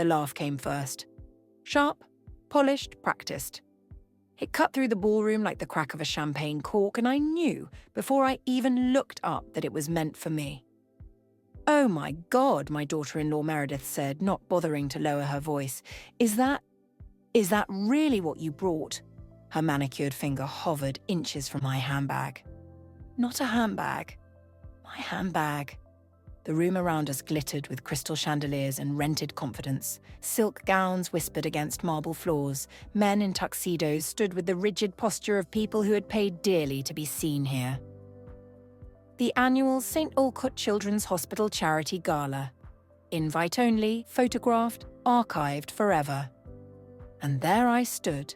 The laugh came first. Sharp, polished, practiced. It cut through the ballroom like the crack of a champagne cork, and I knew, before I even looked up, that it was meant for me. "Oh my God," my daughter-in-law Meredith said, not bothering to lower her voice. Is that really what you brought?" Her manicured finger hovered inches from my handbag. "Not a handbag. My handbag." The room around us glittered with crystal chandeliers and rented confidence. Silk gowns whispered against marble floors. Men in tuxedos stood with the rigid posture of people who had paid dearly to be seen here. The annual St. Olcott Children's Hospital Charity Gala. Invite only, photographed, archived forever. And there I stood.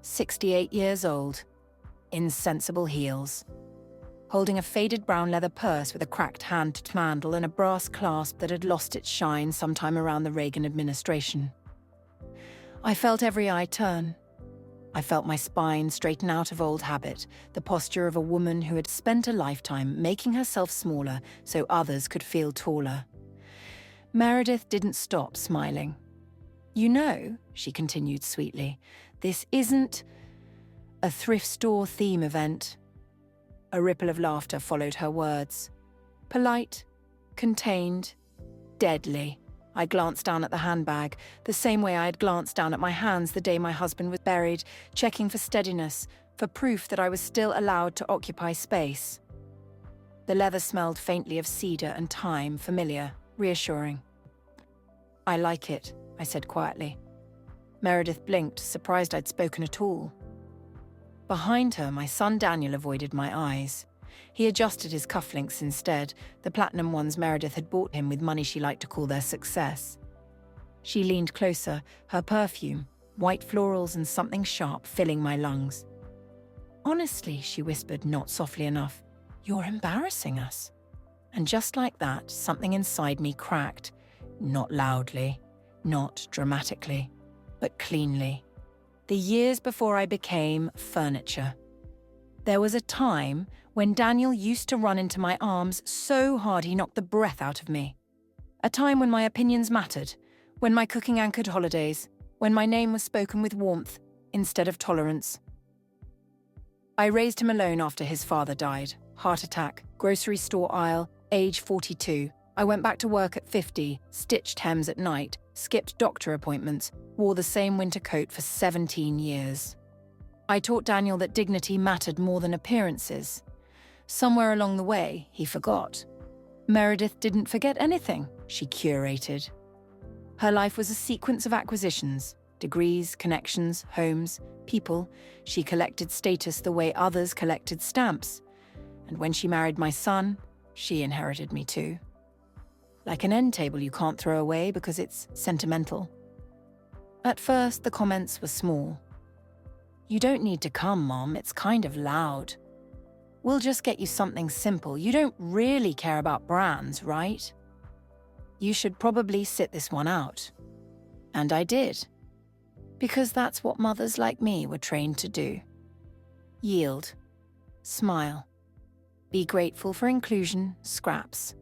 68 years old, in sensible heels, holding a faded brown leather purse with a cracked handle and a brass clasp that had lost its shine sometime around the Reagan administration. I felt every eye turn. I felt my spine straighten out of old habit, the posture of a woman who had spent a lifetime making herself smaller so others could feel taller. Meredith didn't stop smiling. "You know," she continued sweetly, "this isn't a thrift store theme event." A ripple of laughter followed her words. Polite, contained, deadly. I glanced down at the handbag, the same way I had glanced down at my hands the day my husband was buried, checking for steadiness, for proof that I was still allowed to occupy space. The leather smelled faintly of cedar and thyme, familiar, reassuring. "I like it," I said quietly. Meredith blinked, surprised I'd spoken at all. Behind her, my son Daniel avoided my eyes. He adjusted his cufflinks instead, the platinum ones Meredith had bought him with money she liked to call their success. She leaned closer, her perfume, white florals and something sharp filling my lungs. "Honestly," she whispered, not softly enough, "you're embarrassing us." And just like that, something inside me cracked, not loudly, not dramatically, but cleanly. The years before I became furniture. There was a time when Daniel used to run into my arms so hard he knocked the breath out of me. A time when my opinions mattered, when my cooking anchored holidays, when my name was spoken with warmth instead of tolerance. I raised him alone after his father died. Heart attack, grocery store aisle, age 42. I went back to work at 50, stitched hems at night, skipped doctor appointments, wore the same winter coat for 17 years. I taught Daniel that dignity mattered more than appearances. Somewhere along the way, he forgot. Meredith didn't forget anything, she curated. Her life was a sequence of acquisitions, degrees, connections, homes, people. She collected status the way others collected stamps. And when she married my son, she inherited me too. Like an end table you can't throw away because it's sentimental. At first, the comments were small. "You don't need to come, Mom, it's kind of loud. We'll just get you something simple. You don't really care about brands, right? You should probably sit this one out." And I did. Because that's what mothers like me were trained to do. Yield. Smile. Be grateful for inclusion, scraps.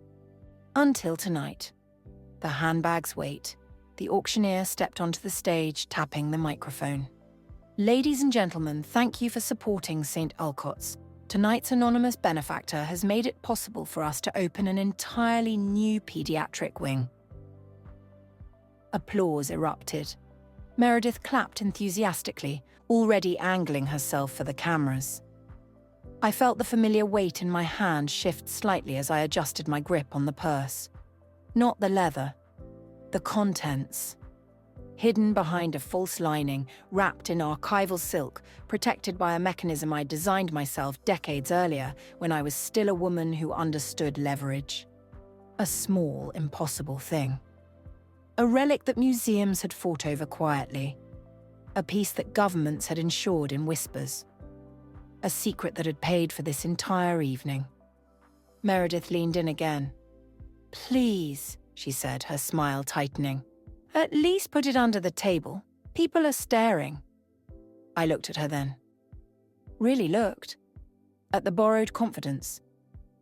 Until tonight. The handbags wait. The auctioneer stepped onto the stage, tapping the microphone. "Ladies and gentlemen, thank you for supporting St. Olcott's. Tonight's anonymous benefactor has made it possible for us to open an entirely new pediatric wing." Applause erupted. Meredith clapped enthusiastically, already angling herself for the cameras. I felt the familiar weight in my hand shift slightly as I adjusted my grip on the purse. Not the leather, the contents. Hidden behind a false lining, wrapped in archival silk, protected by a mechanism I designed myself decades earlier when I was still a woman who understood leverage. A small, impossible thing. A relic that museums had fought over quietly. A piece that governments had ensured in whispers. A secret that had paid for this entire evening. Meredith leaned in again. "Please," she said, her smile tightening. "At least put it under the table. People are staring." I looked at her then. Really looked. At the borrowed confidence.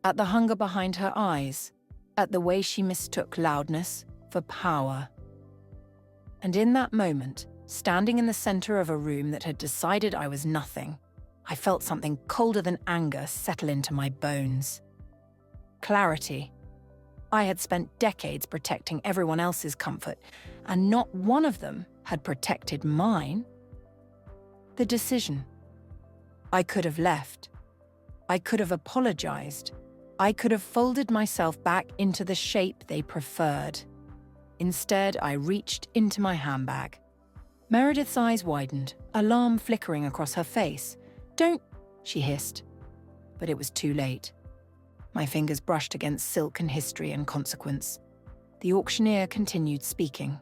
At the hunger behind her eyes. At the way she mistook loudness for power. And in that moment, standing in the center of a room that had decided I was nothing, I felt something colder than anger settle into my bones. Clarity. I had spent decades protecting everyone else's comfort, and not one of them had protected mine. The decision. I could have left. I could have apologized. I could have folded myself back into the shape they preferred. Instead, I reached into my handbag. Meredith's eyes widened, alarm flickering across her face. "Don't," she hissed. But it was too late. My fingers brushed against silk and history and consequence. The auctioneer continued speaking.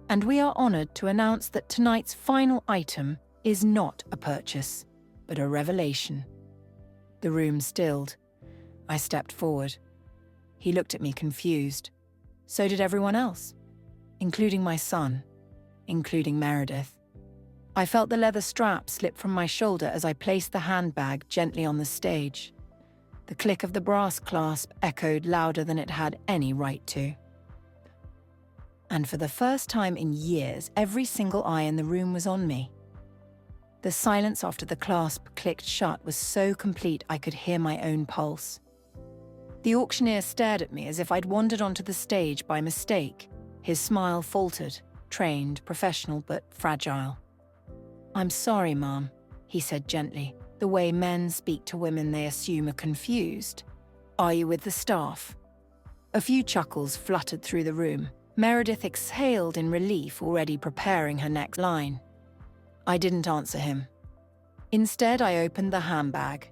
"And we are honored to announce that tonight's final item is not a purchase, but a revelation." The room stilled. I stepped forward. He looked at me confused. So did everyone else, including my son, including Meredith. I felt the leather strap slip from my shoulder as I placed the handbag gently on the stage. The click of the brass clasp echoed louder than it had any right to. And for the first time in years, every single eye in the room was on me. The silence after the clasp clicked shut was so complete I could hear my own pulse. The auctioneer stared at me as if I'd wandered onto the stage by mistake. His smile faltered, trained, professional, but fragile. "I'm sorry, Mom," he said gently, the way men speak to women they assume are confused. "Are you with the staff?" A few chuckles fluttered through the room. Meredith exhaled in relief, already preparing her next line. I didn't answer him. Instead, I opened the handbag.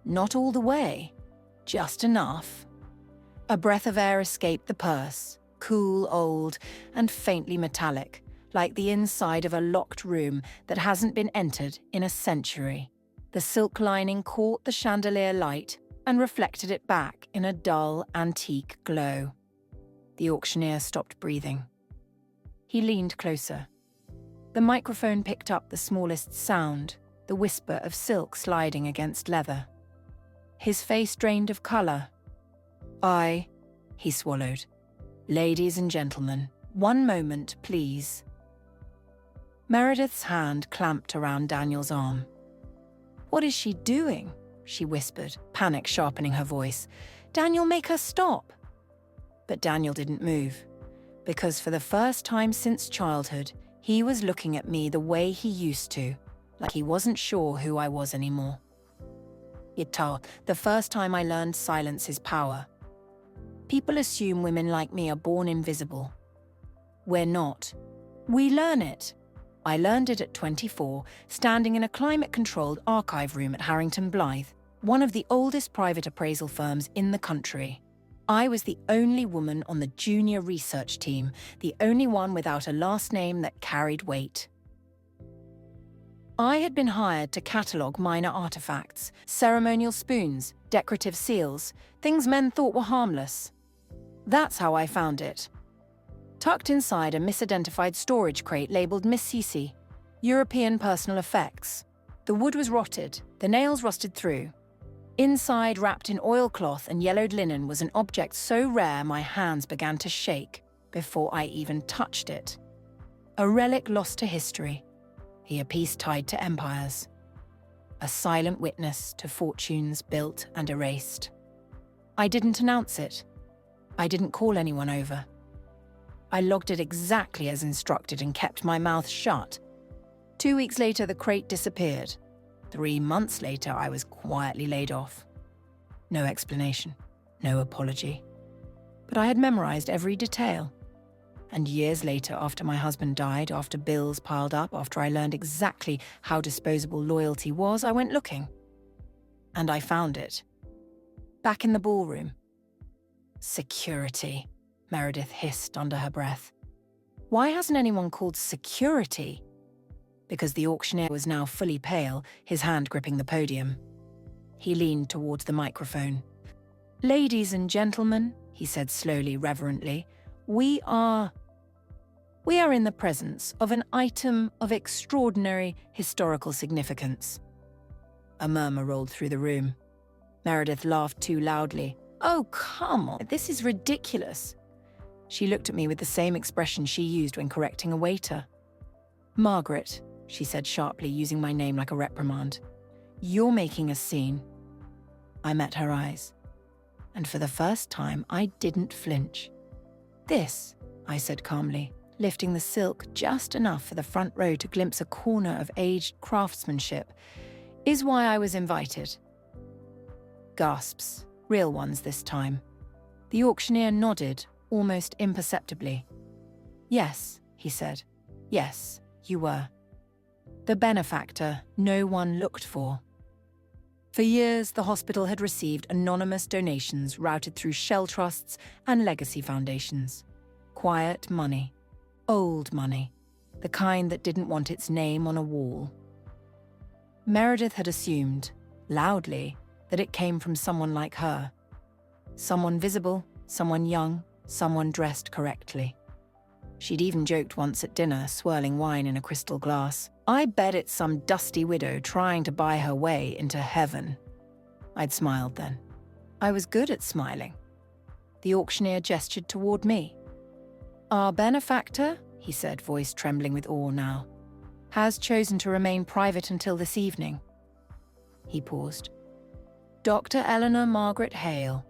Not all the way. Just enough. A breath of air escaped the purse, cool, old, and faintly metallic, like the inside of a locked room that hasn't been entered in a century. The silk lining caught the chandelier light and reflected it back in a dull, antique glow. The auctioneer stopped breathing. He leaned closer. The microphone picked up the smallest sound, the whisper of silk sliding against leather. His face drained of color. He swallowed. "Ladies and gentlemen, one moment, please." Meredith's hand clamped around Daniel's arm. "What is she doing?" she whispered, panic sharpening her voice. "Daniel, make her stop." But Daniel didn't move, because for the first time since childhood, he was looking at me the way he used to, like he wasn't sure who I was anymore. The first time I learned silence is power. People assume women like me are born invisible. We're not. We learn it. I learned it at 24, standing in a climate-controlled archive room at Harrington Blythe, one of the oldest private appraisal firms in the country. I was the only woman on the junior research team, the only one without a last name that carried weight. I had been hired to catalogue minor artifacts, ceremonial spoons, decorative seals, things men thought were harmless. That's how I found it. Tucked inside a misidentified storage crate labelled Miss Cece, European personal effects. The wood was rotted, the nails rusted through. Inside, wrapped in oilcloth and yellowed linen, was an object so rare my hands began to shake before I even touched it. A relic lost to history. A piece tied to empires. A silent witness to fortunes built and erased. I didn't announce it. I didn't call anyone over. I logged it exactly as instructed and kept my mouth shut. 2 weeks later, the crate disappeared. 3 months later, I was quietly laid off. No explanation, no apology. But I had memorized every detail. And years later, after my husband died, after bills piled up, after I learned exactly how disposable loyalty was, I went looking. And I found it. Back in the ballroom. "Security," Meredith hissed under her breath. Why hasn't anyone called security? Because the auctioneer was now fully pale, his hand gripping the podium. He leaned towards the microphone. "Ladies and gentlemen," he said slowly, reverently, We are in the presence of an item of extraordinary historical significance." A murmur rolled through the room. Meredith laughed too loudly. "Oh, come on, this is ridiculous." She looked at me with the same expression she used when correcting a waiter. "Margaret," she said sharply, using my name like a reprimand. "You're making a scene." I met her eyes, and for the first time, I didn't flinch. "This," I said calmly, lifting the silk just enough for the front row to glimpse a corner of aged craftsmanship, "is why I was invited." Gasps, real ones this time. The auctioneer nodded, almost imperceptibly. "Yes," he said. "Yes, you were. The benefactor no one looked for." For years, the hospital had received anonymous donations routed through shell trusts and legacy foundations. Quiet money. Old money. The kind that didn't want its name on a wall. Meredith had assumed, loudly, that it came from someone like her. Someone visible, someone young, someone dressed correctly. She'd even joked once at dinner, swirling wine in a crystal glass. "I bet it's some dusty widow trying to buy her way into heaven." I'd smiled then. I was good at smiling. The auctioneer gestured toward me. "Our benefactor," he said, voice trembling with awe now, "has chosen to remain private until this evening." He paused. "Dr. Eleanor Margaret Hale."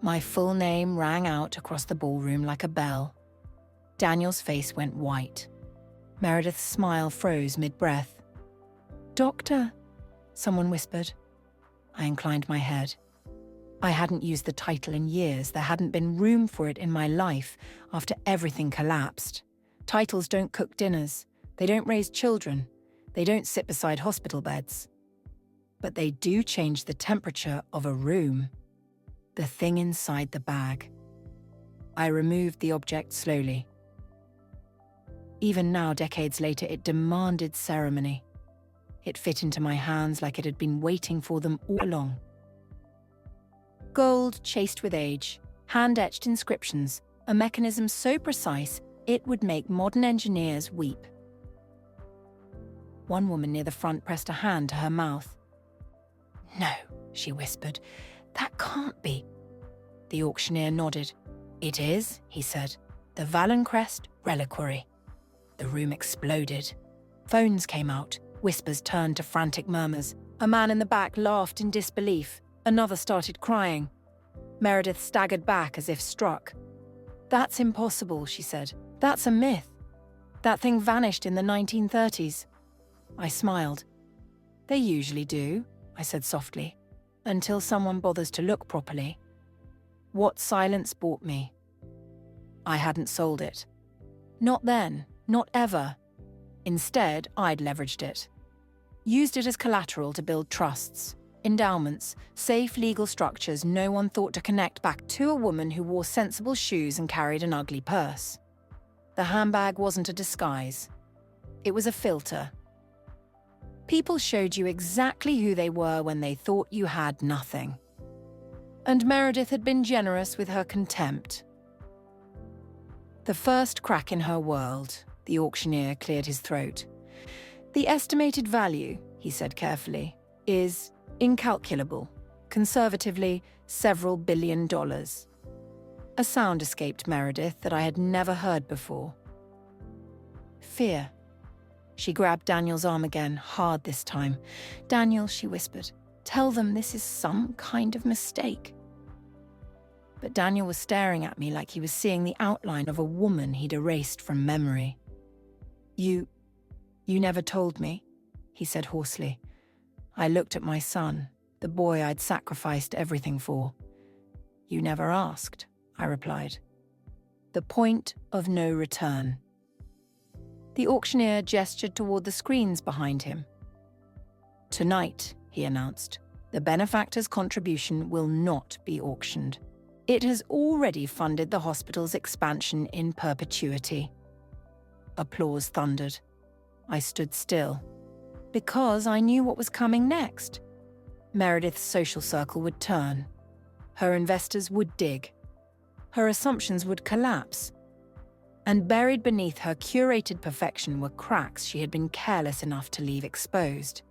My full name rang out across the ballroom like a bell. Daniel's face went white. Meredith's smile froze mid-breath. "Doctor," someone whispered. I inclined my head. I hadn't used the title in years. There hadn't been room for it in my life after everything collapsed. Titles don't cook dinners. They don't raise children. They don't sit beside hospital beds. But they do change the temperature of a room. The thing inside the bag. I removed the object slowly. Even now, decades later, it demanded ceremony. It fit into my hands like it had been waiting for them all along. Gold chased with age, hand-etched inscriptions, a mechanism so precise it would make modern engineers weep. One woman near the front pressed a hand to her mouth. "No," she whispered, "that can't be." The auctioneer nodded. "It is," he said, "the Valencrest reliquary." The room exploded. Phones came out. Whispers turned to frantic murmurs. A man in the back laughed in disbelief. Another started crying. Meredith staggered back as if struck. "That's impossible," she said. "That's a myth. That thing vanished in the 1930s. I smiled. "They usually do," I said softly, "until someone bothers to look properly." What silence bought me. I hadn't sold it. Not then. Not ever. Instead, I'd leveraged it. Used it as collateral to build trusts, endowments, safe legal structures no one thought to connect back to a woman who wore sensible shoes and carried an ugly purse. The handbag wasn't a disguise. It was a filter. People showed you exactly who they were when they thought you had nothing. And Meredith had been generous with her contempt. The first crack in her world. The auctioneer cleared his throat. "The estimated value," he said carefully, "is incalculable. Conservatively, several $billion." A sound escaped Meredith that I had never heard before. Fear. She grabbed Daniel's arm again, hard this time. "Daniel," she whispered, "tell them this is some kind of mistake." But Daniel was staring at me like he was seeing the outline of a woman he'd erased from memory. You never told me," he said hoarsely. I looked at my son, the boy I'd sacrificed everything for. "You never asked," I replied. The point of no return. The auctioneer gestured toward the screens behind him. "Tonight," he announced, "the benefactor's contribution will not be auctioned. It has already funded the hospital's expansion in perpetuity." Applause thundered. I stood still. Because I knew what was coming next. Meredith's social circle would turn. Her investors would dig. Her assumptions would collapse. And buried beneath her curated perfection were cracks she had been careless enough to leave exposed.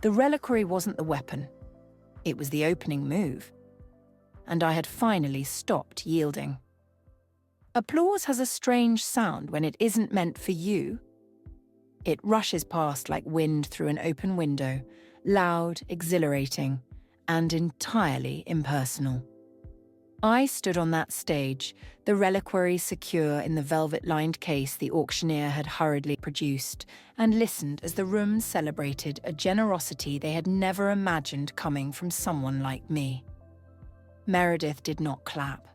The reliquary wasn't the weapon. It was the opening move. And I had finally stopped yielding. Applause has a strange sound when it isn't meant for you. It rushes past like wind through an open window, loud, exhilarating, and entirely impersonal. I stood on that stage, the reliquary secure in the velvet-lined case the auctioneer had hurriedly produced, and listened as the room celebrated a generosity they had never imagined coming from someone like me. Meredith did not clap.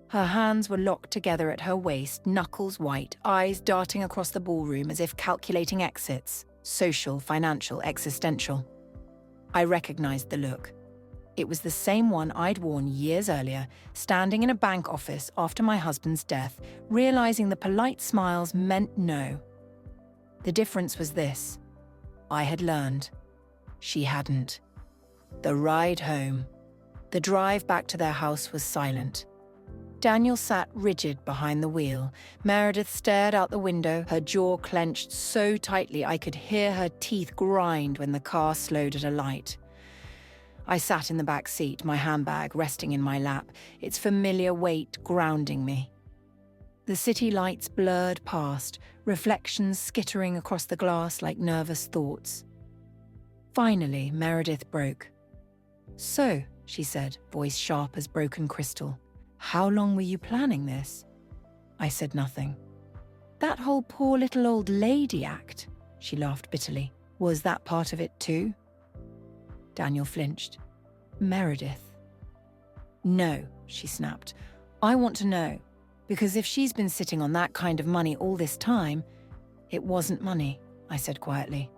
Her hands were locked together at her waist, knuckles white, eyes darting across the ballroom as if calculating exits, social, financial, existential. I recognized the look. It was the same one I'd worn years earlier, standing in a bank office after my husband's death, realizing the polite smiles meant no. The difference was this. I had learned. She hadn't. The ride home. The drive back to their house was silent. Daniel sat rigid behind the wheel. Meredith stared out the window, her jaw clenched so tightly I could hear her teeth grind when the car slowed at a light. I sat in the back seat, my handbag resting in my lap, its familiar weight grounding me. The city lights blurred past, reflections skittering across the glass like nervous thoughts. Finally, Meredith broke. "So," she said, voice sharp as broken crystal, "how long were you planning this?" I said nothing. "That whole poor little old lady act," she laughed bitterly, "was that part of it too?" Daniel flinched. "Meredith." "No," she snapped. "I want to know, because if she's been sitting on that kind of money all this time..." "It wasn't money," I said quietly.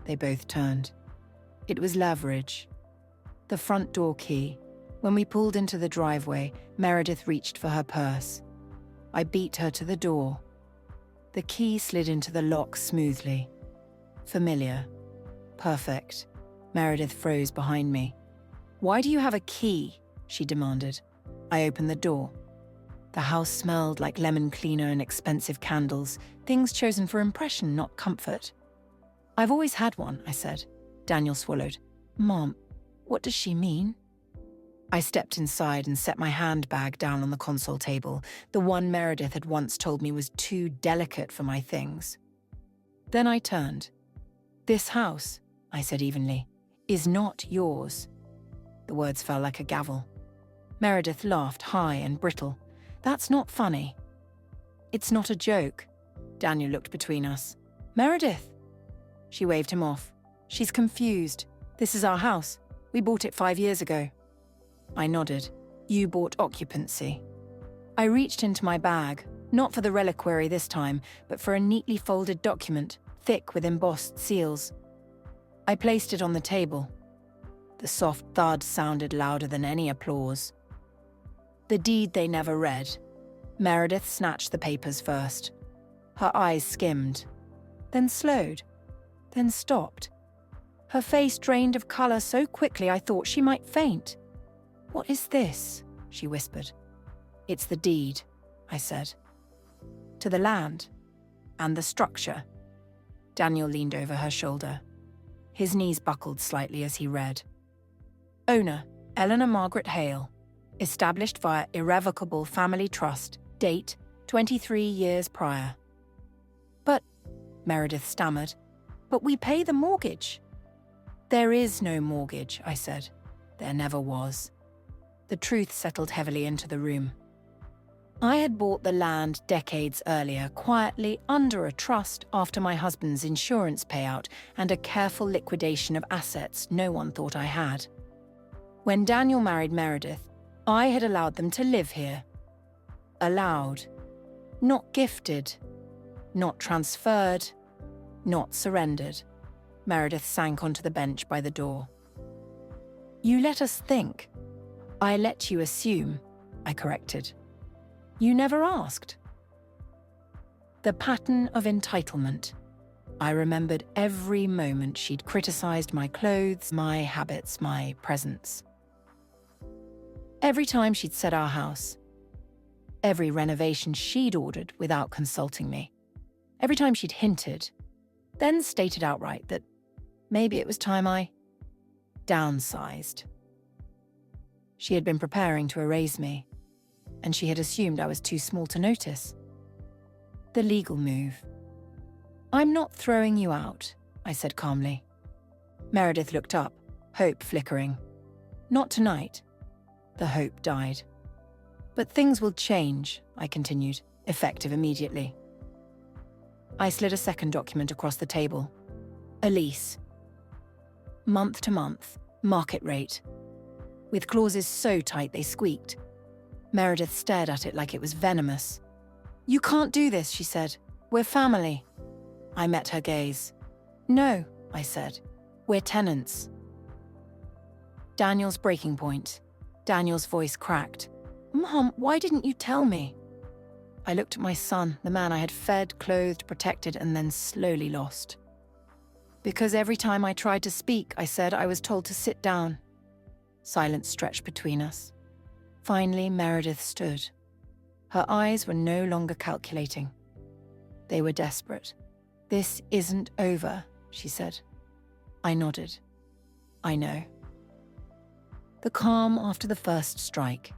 They both turned. It was leverage. The front door key. When we pulled into the driveway, Meredith reached for her purse. I beat her to the door. The key slid into the lock smoothly. Familiar. Perfect. Meredith froze behind me. "Why do you have a key?" she demanded. I opened the door. The house smelled like lemon cleaner and expensive candles, things chosen for impression, not comfort. "I've always had one," I said. Daniel swallowed. "Mom, what does she mean?" I stepped inside and set my handbag down on the console table, the one Meredith had once told me was too delicate for my things. Then I turned. "This house," I said evenly, "is not yours." The words fell like a gavel. Meredith laughed high and brittle. "That's not funny." "It's not a joke." Daniel looked between us. "Meredith!" She waved him off. "She's confused. This is our house. We bought it 5 years ago." I nodded. "You bought occupancy." I reached into my bag, not for the reliquary this time, but for a neatly folded document, thick with embossed seals. I placed it on the table. The soft thud sounded louder than any applause. The deed they never read. Meredith snatched the papers first. Her eyes skimmed, then slowed, then stopped. Her face drained of color so quickly I thought she might faint. "What is this?" she whispered. "It's the deed," I said. "To the land and the structure." Daniel leaned over her shoulder. His knees buckled slightly as he read. "Owner, Eleanor Margaret Hale. Established via irrevocable family trust. Date, 23 years prior." "But," Meredith stammered, "but we pay the mortgage." "There is no mortgage," I said. There never was. The truth settled heavily into the room. I had bought the land decades earlier, quietly under a trust after my husband's insurance payout and a careful liquidation of assets no one thought I had. When Daniel married Meredith, I had allowed them to live here. Allowed. Not gifted. Not transferred. Not surrendered. Meredith sank onto the bench by the door. "You let us think." "I let you assume," I corrected. "You never asked." The pattern of entitlement. I remembered every moment she'd criticized my clothes, my habits, my presence. Every time she'd said our house. Every renovation she'd ordered without consulting me. Every time she'd hinted, then stated outright that maybe it was time I downsized. She had been preparing to erase me. and she had assumed I was too small to notice. The legal move. "I'm not throwing you out," I said calmly. Meredith looked up, hope flickering. "Not tonight." The hope died. "But things will change," I continued, effective immediately. I slid a second document across the table. A lease. Month to month, market rate. With clauses so tight they squeaked. Meredith stared at it like it was venomous. "You can't do this," she said. "We're family." I met her gaze. "No," I said. "We're tenants." Daniel's breaking point. Daniel's voice cracked. "Mom, why didn't you tell me?" I looked at my son, the man I had fed, clothed, protected, and then slowly lost. "Because every time I tried to speak," I said, "I was told to sit down." Silence stretched between us. Finally, Meredith stood. Her eyes were no longer calculating. They were desperate. "This isn't over," she said. I nodded. "I know." The calm after the first strike.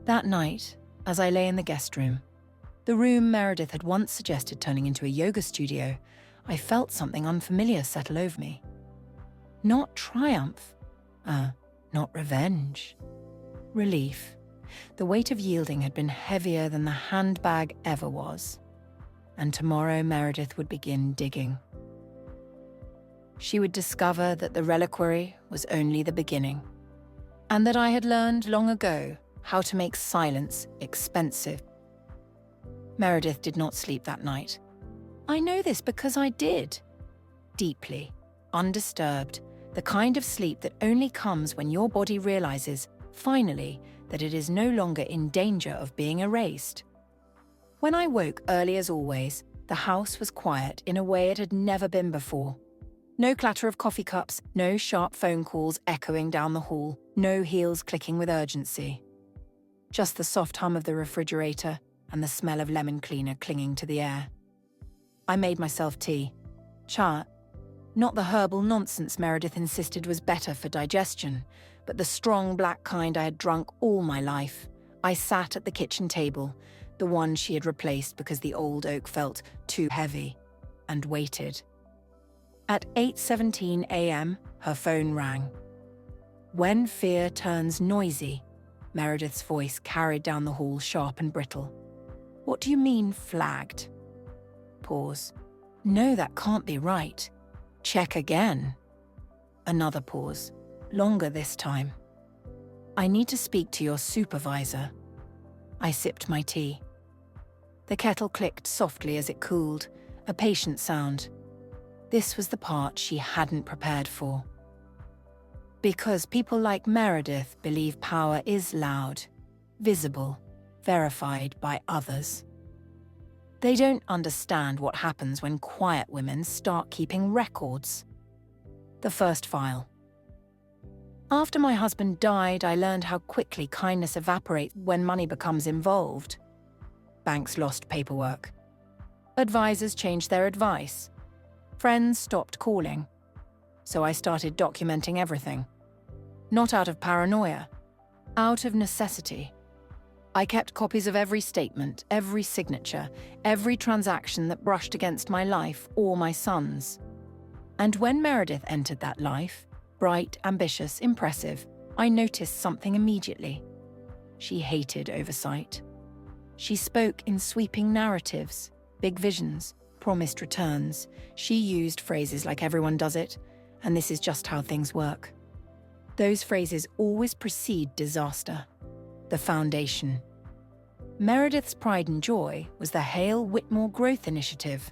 That night, as I lay in the guest room, the room Meredith had once suggested turning into a yoga studio, I felt something unfamiliar settle over me. Not triumph. Not revenge. Relief. The weight of yielding had been heavier than the handbag ever was. And tomorrow Meredith would begin digging. She would discover that the reliquary was only the beginning, and that I had learned long ago how to make silence expensive. Meredith did not sleep that night. I know this because I did. Deeply, undisturbed, the kind of sleep that only comes when your body realizes, finally, that it is no longer in danger of being erased. When I woke early as always, the house was quiet in a way it had never been before. No clatter of coffee cups, no sharp phone calls echoing down the hall, no heels clicking with urgency. Just the soft hum of the refrigerator and the smell of lemon cleaner clinging to the air. I made myself tea. Cha. Not the herbal nonsense Meredith insisted was better for digestion, but the strong black kind I had drunk all my life. I sat at the kitchen table, the one she had replaced because the old oak felt too heavy, and waited. At 8:17 a.m., her phone rang. "When fear turns noisy," Meredith's voice carried down the hall sharp and brittle. "What do you mean, flagged?" Pause. "No, that can't be right. Check again." Another pause. Longer this time. "I need to speak to your supervisor." I sipped my tea. The kettle clicked softly as it cooled, a patient sound. This was the part she hadn't prepared for. Because people like Meredith believe power is loud, visible, verified by others. They don't understand what happens when quiet women start keeping records. The first file. After my husband died, I learned how quickly kindness evaporates when money becomes involved. Banks lost paperwork. Advisors changed their advice. Friends stopped calling. So I started documenting everything. Not out of paranoia, out of necessity. I kept copies of every statement, every signature, every transaction that brushed against my life or my son's. And when Meredith entered that life, bright, ambitious, impressive, I noticed something immediately. She hated oversight. She spoke in sweeping narratives, big visions, promised returns. She used phrases like "everyone does it," and "this is just how things work." Those phrases always precede disaster. The foundation. Meredith's pride and joy was the Hale Whitmore Growth Initiative.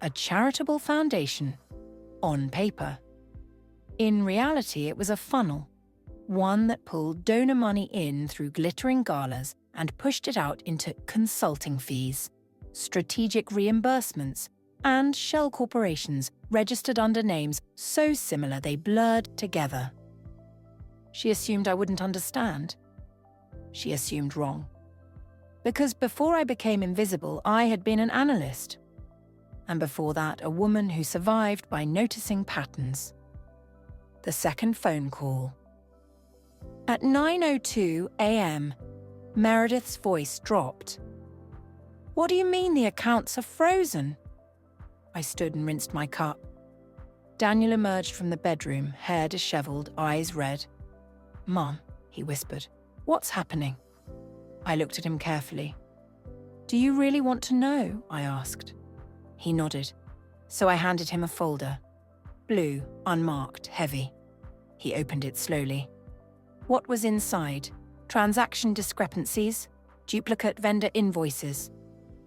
A charitable foundation. On paper. In reality, it was a funnel. One that pulled donor money in through glittering galas and pushed it out into consulting fees, strategic reimbursements, and shell corporations registered under names so similar they blurred together. She assumed I wouldn't understand. She assumed wrong. Because before I became invisible, I had been an analyst. And before that, a woman who survived by noticing patterns. The second phone call. At 9:02 a.m., Meredith's voice dropped. "What do you mean the accounts are frozen?" I stood and rinsed my cup. Daniel emerged from the bedroom, hair disheveled, eyes red. "Mom," he whispered, "what's happening?" I looked at him carefully. "Do you really want to know?" I asked. He nodded. So I handed him a folder. Blue, unmarked, heavy. He opened it slowly. What was inside? Transaction discrepancies, duplicate vendor invoices,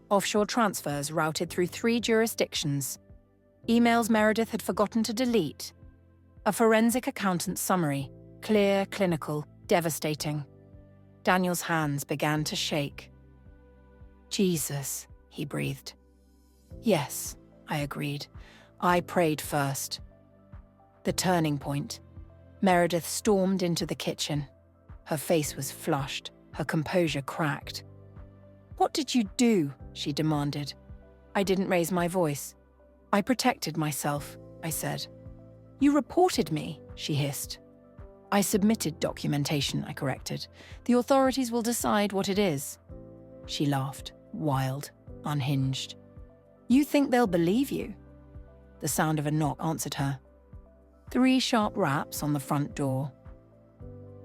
offshore transfers routed through 3 jurisdictions, emails Meredith had forgotten to delete, a forensic accountant's summary, clear, clinical, devastating. Daniel's hands began to shake. "Jesus," he breathed. "Yes," I agreed. I prayed first. The turning point. Meredith stormed into the kitchen. Her face was flushed, her composure cracked. "What did you do?" she demanded. I didn't raise my voice. "I protected myself," I said. "You reported me," she hissed. "I submitted documentation," I corrected. "The authorities will decide what it is." She laughed, wild, unhinged. "You think they'll believe you?" The sound of a knock answered her. 3 sharp raps on the front door.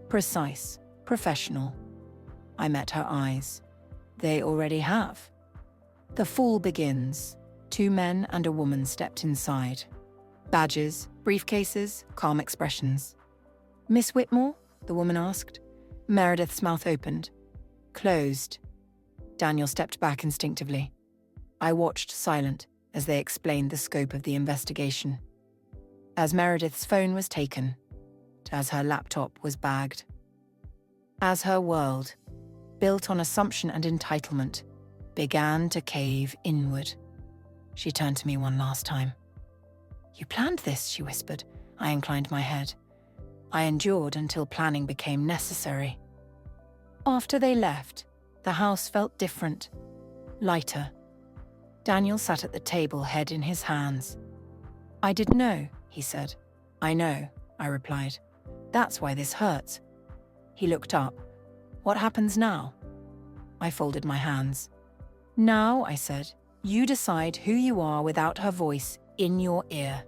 Precise, professional. I met her eyes. They already have. The fall begins. 2 men and a woman stepped inside. Badges, briefcases, calm expressions. "Miss Whitmore?" the woman asked. Meredith's mouth opened. Closed. Daniel stepped back instinctively. I watched silent as they explained the scope of the investigation. As Meredith's phone was taken, as her laptop was bagged, as her world, built on assumption and entitlement, began to cave inward. She turned to me one last time. "You planned this," she whispered. I inclined my head. I endured until planning became necessary. After they left, the house felt different, lighter. Daniel sat at the table, head in his hands. "I didn't know," he said. "I know," I replied. "That's why this hurts." He looked up. "What happens now?" I folded my hands. "Now," I said, "you decide who you are without her voice in your ear."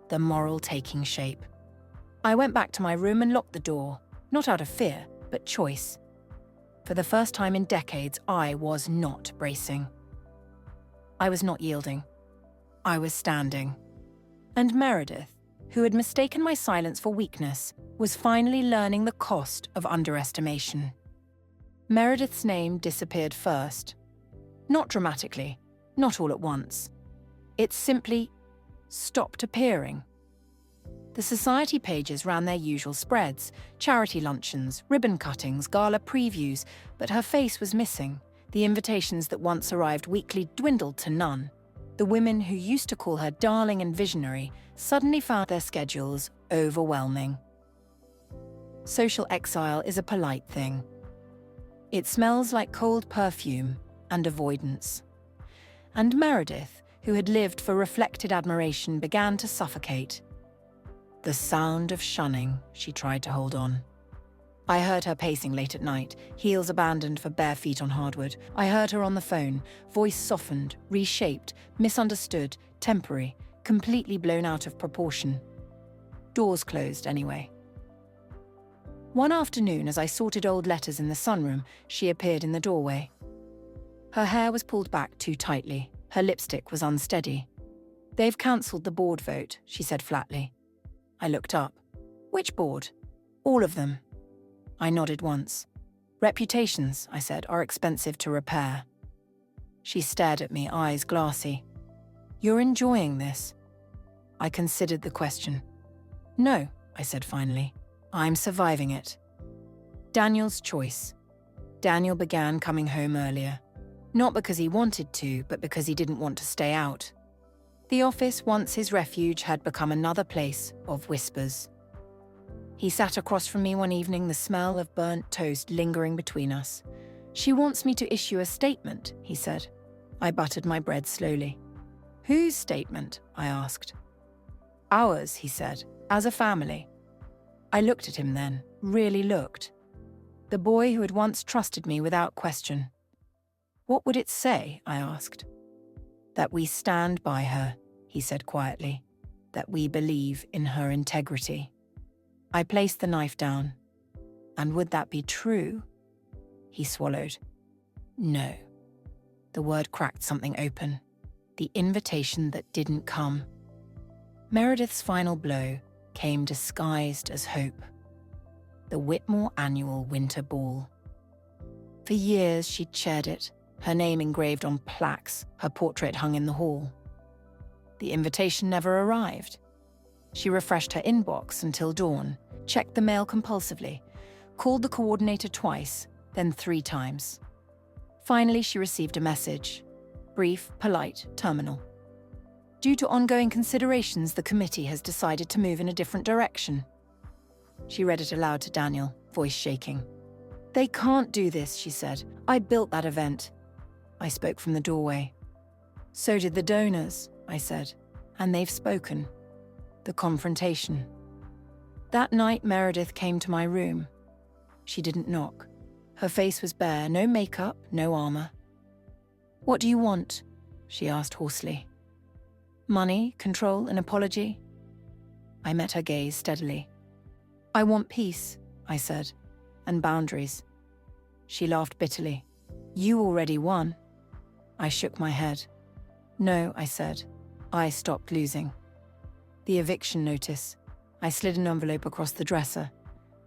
The moral taking shape. I went back to my room and locked the door, not out of fear, but choice. For the first time in decades, I was not bracing. I was not yielding. I was standing. And Meredith, who had mistaken my silence for weakness, was finally learning the cost of underestimation. Meredith's name disappeared first. Not dramatically, not all at once. It simply stopped appearing. The society pages ran their usual spreads, charity luncheons, ribbon cuttings, gala previews, but her face was missing. The invitations that once arrived weekly dwindled to none. The women who used to call her darling and visionary suddenly found their schedules overwhelming. Social exile is a polite thing. It smells like cold perfume and avoidance. And Meredith, who had lived for reflected admiration, began to suffocate. The sound of shunning, she tried to hold on. I heard her pacing late at night, heels abandoned for bare feet on hardwood. I heard her on the phone, voice softened, reshaped, misunderstood, temporary, completely blown out of proportion. Doors closed anyway. One afternoon, as I sorted old letters in the sunroom, she appeared in the doorway. Her hair was pulled back too tightly. Her lipstick was unsteady. "They've cancelled the board vote," she said flatly. I looked up. "Which board?" "All of them." I nodded once. "Reputations," I said, "are expensive to repair." She stared at me, eyes glassy. "You're enjoying this?" I considered the question. "No," I said finally. "I'm surviving it." Daniel's choice. Daniel began coming home earlier. Not because he wanted to, but because he didn't want to stay out. The office, once his refuge, had become another place of whispers. He sat across from me one evening, the smell of burnt toast lingering between us. "She wants me to issue a statement," he said. I buttered my bread slowly. "Whose statement?" I asked. "Ours," he said, "as a family." I looked at him then, really looked. the boy who had once trusted me without question. What would it say? I asked. That we stand by her, he said quietly. That we believe in her integrity. I placed the knife down. And would that be true? He swallowed. No. The word cracked something open. The invitation that didn't come. Meredith's final blow came disguised as hope. The Whitmore annual winter ball. For years she'd shared it, her name engraved on plaques, her portrait hung in the hall. The invitation never arrived. She refreshed her inbox until dawn, checked the mail compulsively, called the coordinator twice, then 3 times. Finally, she received a message. Brief, polite, terminal. Due to ongoing considerations, the committee has decided to move in a different direction. She read it aloud to Daniel, voice shaking. They can't do this, she said. I built that event. I spoke from the doorway. So did the donors, I said, and they've spoken. The confrontation. That night, Meredith came to my room. She didn't knock. Her face was bare, no makeup, no armor. What do you want? She asked hoarsely. Money, control, an apology? I met her gaze steadily. I want peace, I said, and boundaries. She laughed bitterly. You already won. I shook my head. No, I said. I stopped losing. The eviction notice. I slid an envelope across the dresser.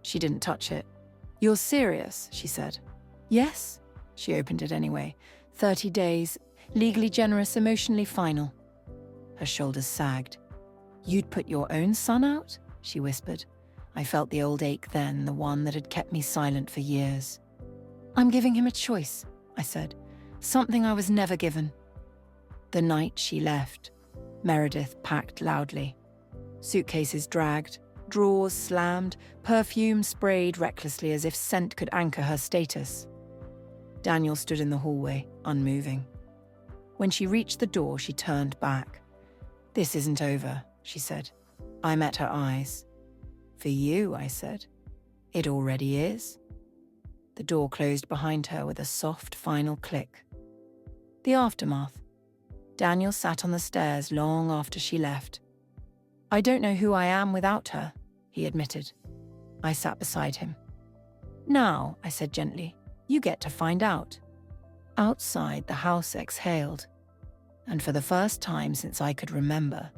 She didn't touch it. You're serious, she said. Yes. She opened it anyway. 30 days, legally generous, emotionally final. Her shoulders sagged. You'd put your own son out? She whispered. I felt the old ache then, the one that had kept me silent for years. I'm giving him a choice, I said. Something I was never given. The night she left, Meredith packed loudly. Suitcases dragged, drawers slammed, perfume sprayed recklessly as if scent could anchor her status. Daniel stood in the hallway, unmoving. When she reached the door, she turned back. This isn't over, she said. I met her eyes. For you, I said. It already is. The door closed behind her with a soft final click. The aftermath. Daniel sat on the stairs long after she left. I don't know who I am without her, he admitted. I sat beside him. Now, I said gently, you get to find out. Outside, the house exhaled. And for the first time since I could remember,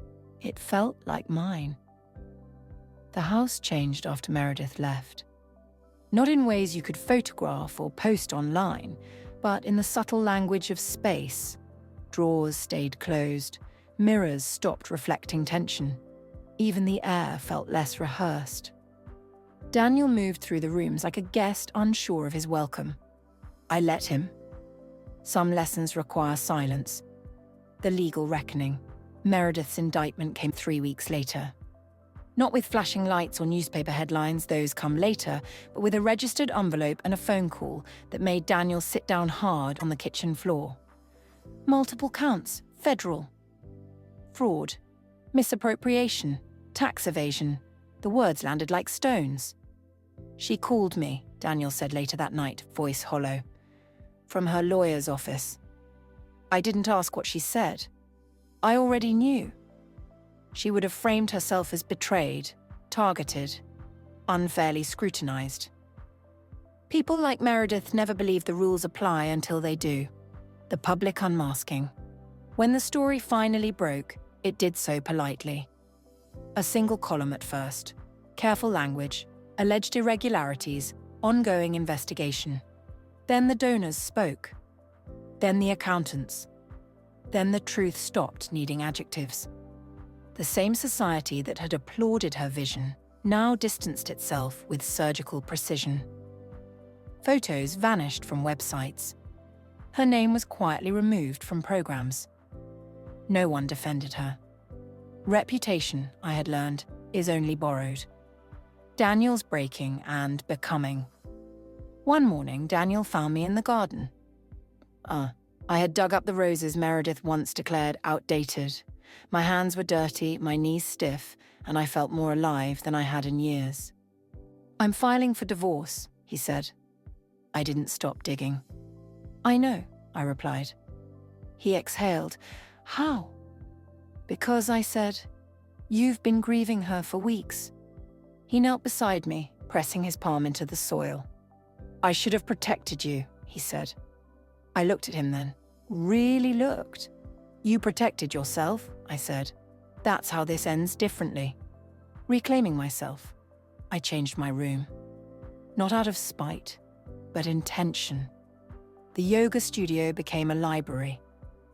it felt like mine. The house changed after Meredith left. Not in ways you could photograph or post online, but in the subtle language of space. Drawers stayed closed, mirrors stopped reflecting tension. Even the air felt less rehearsed. Daniel moved through the rooms like a guest unsure of his welcome. I let him. Some lessons require silence. The legal reckoning. Meredith's indictment came 3 weeks later. Not with flashing lights or newspaper headlines, those come later, but with a registered envelope and a phone call that made Daniel sit down hard on the kitchen floor. Multiple counts, federal. Fraud, misappropriation, tax evasion. The words landed like stones. She called me, Daniel said later that night, voice hollow. From her lawyer's office. I didn't ask what she said. I already knew. She would have framed herself as betrayed, targeted, unfairly scrutinized. People like Meredith never believe the rules apply until they do. The public unmasking. When the story finally broke, it did so politely. A single column at first. Careful language, alleged irregularities, ongoing investigation. Then the donors spoke. Then the accountants. Then the truth stopped needing adjectives. The same society that had applauded her vision now distanced itself with surgical precision. Photos vanished from websites. Her name was quietly removed from programs. No one defended her. Reputation, I had learned, is only borrowed. Daniel's breaking and becoming. One morning, Daniel found me in the garden. I had dug up the roses Meredith once declared outdated. My hands were dirty, my knees stiff, and I felt more alive than I had in years. I'm filing for divorce, he said. I didn't stop digging. I know, I replied. He exhaled. How? Because, I said, you've been grieving her for weeks. He knelt beside me, pressing his palm into the soil. I should have protected you, he said. I looked at him then. Really looked. You protected yourself, I said. That's how this ends differently. Reclaiming myself, I changed my room. Not out of spite, but intention. The yoga studio became a library.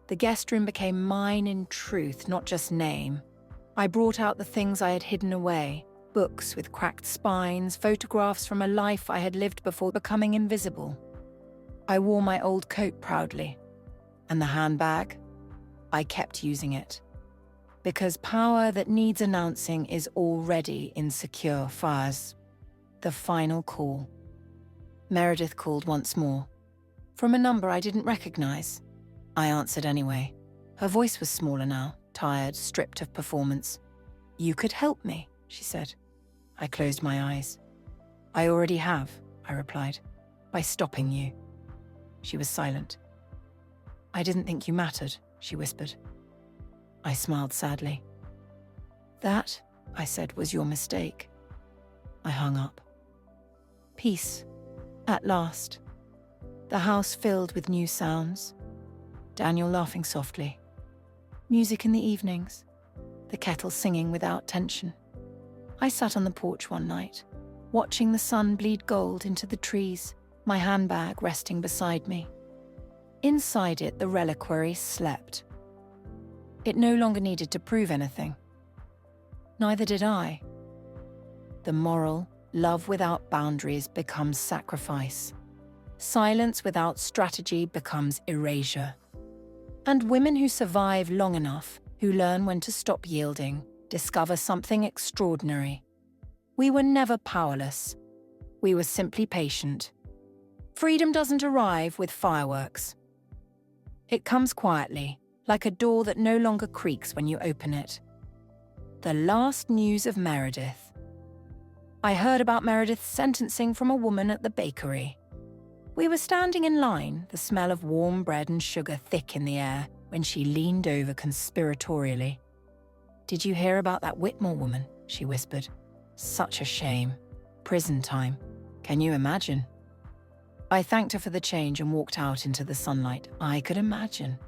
The guest room became mine in truth, not just name. I brought out the things I had hidden away, books with cracked spines, photographs from a life I had lived before becoming invisible. I wore my old coat proudly. And the handbag? I kept using it. Because power that needs announcing is already insecure fires. The final call. Meredith called once more. From a number I didn't recognize. I answered anyway. Her voice was smaller now, tired, stripped of performance. You could help me, she said. I closed my eyes. I already have, I replied, by stopping you. She was silent. I didn't think you mattered, she whispered. I smiled sadly. That, I said, was your mistake. I hung up. Peace, at last. The house filled with new sounds. Daniel laughing softly. Music in the evenings. The kettle singing without tension. I sat on the porch one night, watching the sun bleed gold into the trees, my handbag resting beside me. Inside it, the reliquary slept. It no longer needed to prove anything. Neither did I. The moral, love without boundaries becomes sacrifice. Silence without strategy becomes erasure. And women who survive long enough, who learn when to stop yielding, discover something extraordinary. We were never powerless. We were simply patient. Freedom doesn't arrive with fireworks. It comes quietly, like a door that no longer creaks when you open it. The last news of Meredith. I heard about Meredith's sentencing from a woman at the bakery. We were standing in line, the smell of warm bread and sugar thick in the air, when she leaned over conspiratorially. Did you hear about that Whitmore woman? She whispered. Such a shame. Prison time. Can you imagine? I thanked her for the change and walked out into the sunlight. I could imagine.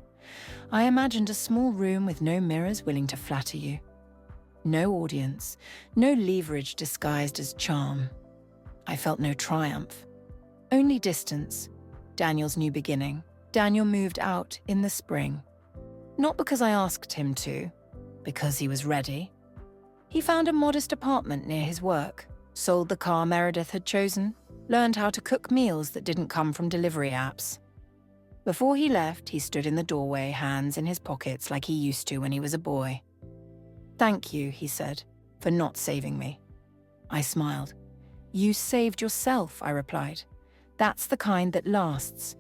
I imagined a small room with no mirrors willing to flatter you. No audience, no leverage disguised as charm. I felt no triumph. Only distance. Daniel's new beginning. Daniel moved out in the spring. Not because I asked him to, because he was ready. He found a modest apartment near his work, sold the car Meredith had chosen, learned how to cook meals that didn't come from delivery apps. Before he left, he stood in the doorway, hands in his pockets like he used to when he was a boy. Thank you, he said, for not saving me. I smiled. You saved yourself, I replied. That's the kind that lasts.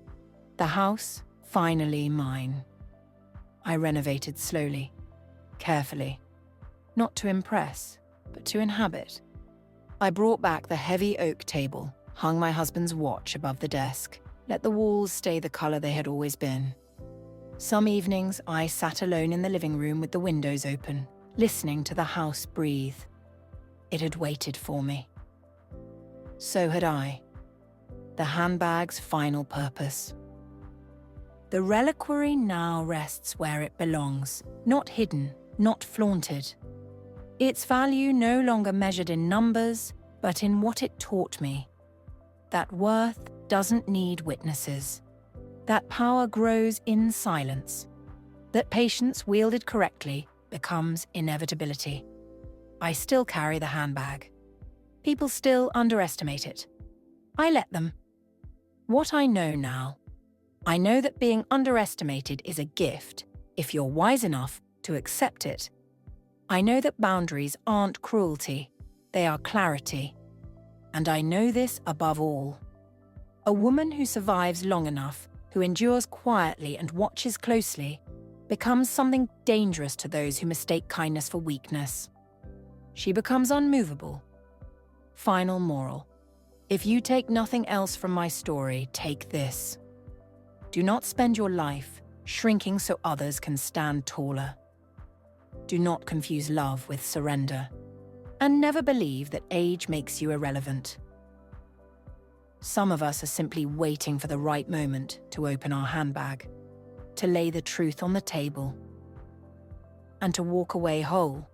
The house, finally mine. I renovated slowly, carefully. Not to impress, but to inhabit. I brought back the heavy oak table, hung my husband's watch above the desk, let the walls stay the color they had always been. Some evenings, I sat alone in the living room with the windows open, listening to the house breathe. It had waited for me. So had I. The handbag's final purpose. The reliquary now rests where it belongs, not hidden, not flaunted. Its value no longer measured in numbers, but in what it taught me. That worth doesn't need witnesses. That power grows in silence. That patience wielded correctly becomes inevitability. I still carry the handbag. People still underestimate it. I let them. What I know now, I know that being underestimated is a gift, if you're wise enough to accept it. I know that boundaries aren't cruelty, they are clarity. And I know this above all. A woman who survives long enough, who endures quietly and watches closely, becomes something dangerous to those who mistake kindness for weakness. She becomes unmovable. Final moral. If you take nothing else from my story, take this. Do not spend your life shrinking so others can stand taller. Do not confuse love with surrender. And never believe that age makes you irrelevant. Some of us are simply waiting for the right moment to open our handbag, to lay the truth on the table, and to walk away whole.